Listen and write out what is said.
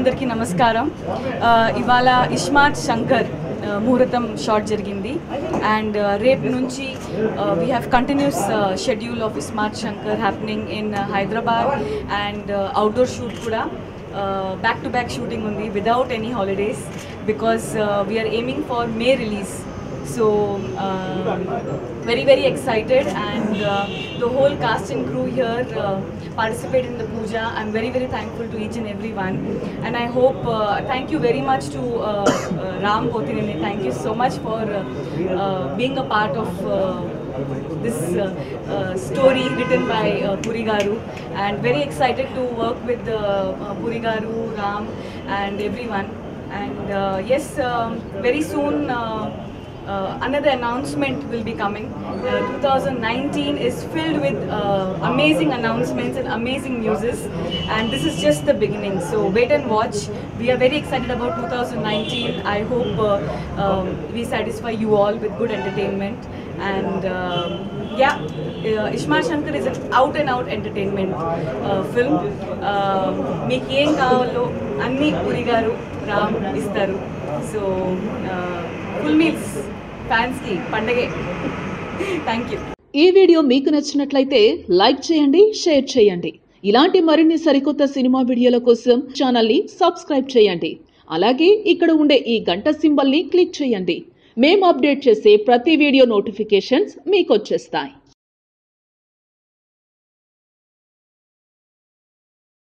అందరికీ నమస్కారం. ఇవాళ ఇస్మార్ట్ శంకర్ ముహూర్తం షాట్ జరిగింది అండ్ రేపు నుంచి we have continuous schedule of Ismart Shankar happening in Hyderabad and outdoor shoot kuda back to back shooting undi without any holidays because we are aiming for May release. So very excited and the whole cast and crew here participated in the puja. I'm very thankful to each and every one and I hope thank you very much to Ram Pothineni. Thank you so much for being a part of this story written by Puri Garu and very excited to work with Puri Garu, Ram and everyone and yes very soon another announcement will be coming. 2019 is filled with amazing announcements and amazing news and this is just the beginning, so wait and watch. We are very excited about 2019. I hope we satisfy you all with good entertainment and Ismart Shankar is an out and out entertainment film. Meeku em kavalo anni Puri Garu Ram istaru, so full meals fans ki pandage. Thank you. ఈ video మీకు నచ్చినట్లయితే like చేయండి, share చేయండి. ఇలాంటి మరిన్ని సరికొత్త cinema వీడియోల కోసం ఛానల్ ని సబ్స్క్రైబ్ చేయండి. అలాగే ఇక్కడ ఉండే ఈ గంట సింబల్ ని క్లిక్ చేయండి. మేము అప్డేట్ చేసే ప్రతి వీడియో నోటిఫికేషన్స్ మీకు వచ్చేస్తాయి.